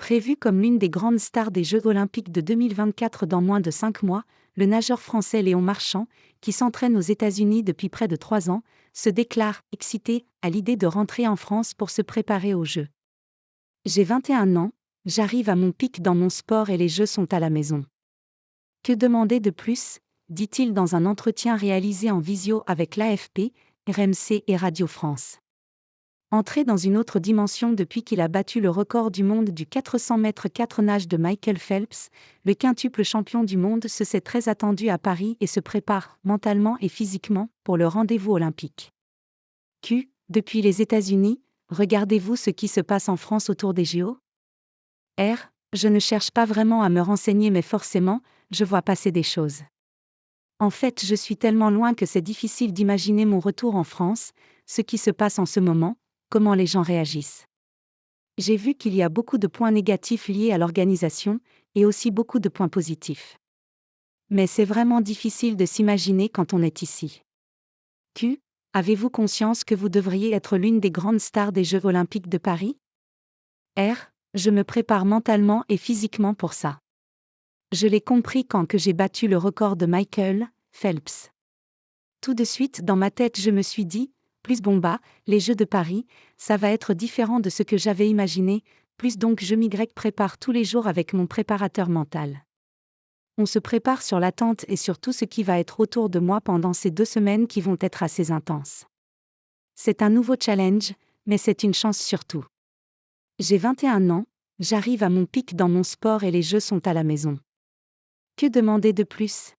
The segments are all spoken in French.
Prévu comme l'une des grandes stars des Jeux olympiques de 2024 dans moins de 5 mois, le nageur français Léon Marchand, qui s'entraîne aux États-Unis depuis près de 3 ans, se déclare excité à l'idée de rentrer en France pour se préparer aux Jeux. J'ai 21 ans, j'arrive à mon pic dans mon sport et les Jeux sont à la maison. Que demander de plus, dit-il dans un entretien réalisé en visio avec l'AFP, RMC et Radio France. Entré dans une autre dimension depuis qu'il a battu le record du monde du 400 mètres 4 nages de Michael Phelps, le quintuple champion du monde se sait très attendu à Paris et se prépare, mentalement et physiquement, pour le rendez-vous olympique. Depuis les États-Unis, regardez-vous ce qui se passe en France autour des JO ? Je ne cherche pas vraiment à me renseigner mais forcément, je vois passer des choses. En fait, je suis tellement loin que c'est difficile d'imaginer mon retour en France, ce qui se passe en ce moment, comment les gens réagissent. J'ai vu qu'il y a beaucoup de points négatifs liés à l'organisation, et aussi beaucoup de points positifs. Mais c'est vraiment difficile de s'imaginer quand on est ici. Avez-vous conscience que vous devriez être l'une des grandes stars des Jeux olympiques de Paris ? Je me prépare mentalement et physiquement pour ça. Je l'ai compris quand que j'ai battu le record de Michael Phelps. Tout de suite dans ma tête je me suis dit, plus les Jeux de Paris, ça va être différent de ce que j'avais imaginé, plus donc je m'y prépare tous les jours avec mon préparateur mental. On se prépare sur l'attente et sur tout ce qui va être autour de moi pendant ces 2 semaines qui vont être assez intenses. C'est un nouveau challenge, mais c'est une chance surtout. J'ai 21 ans, j'arrive à mon pic dans mon sport et les Jeux sont à la maison. Que demander de plus ?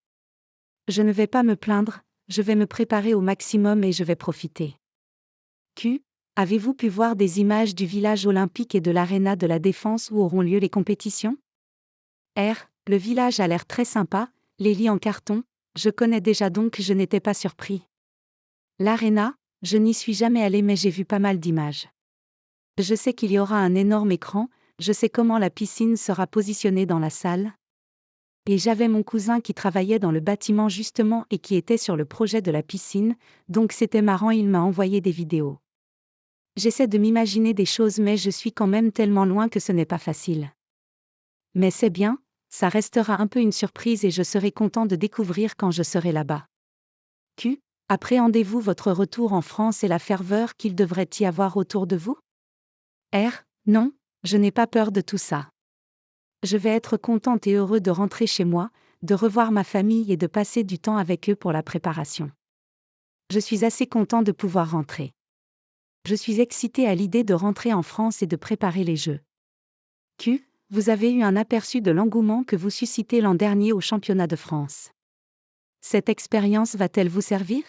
Je ne vais pas me plaindre, je vais me préparer au maximum et je vais profiter. Avez-vous pu voir des images du village olympique et de l'aréna de la Défense où auront lieu les compétitions ? Le village a l'air très sympa, les lits en carton, je connais déjà donc je n'étais pas surpris. L'aréna, je n'y suis jamais allé mais j'ai vu pas mal d'images. Je sais qu'il y aura un énorme écran, je sais comment la piscine sera positionnée dans la salle. Et j'avais mon cousin qui travaillait dans le bâtiment justement et qui était sur le projet de la piscine, donc c'était marrant, il m'a envoyé des vidéos. J'essaie de m'imaginer des choses mais je suis quand même tellement loin que ce n'est pas facile. Mais c'est bien, ça restera un peu une surprise et je serai content de découvrir quand je serai là-bas. Appréhendez-vous votre retour en France et la ferveur qu'il devrait y avoir autour de vous ? Non, je n'ai pas peur de tout ça. Je vais être contente et heureux de rentrer chez moi, de revoir ma famille et de passer du temps avec eux pour la préparation. Je suis assez content de pouvoir rentrer. Je suis excité à l'idée de rentrer en France et de préparer les Jeux. Vous avez eu un aperçu de l'engouement que vous suscitez l'an dernier au championnat de France. Cette expérience va-t-elle vous servir ?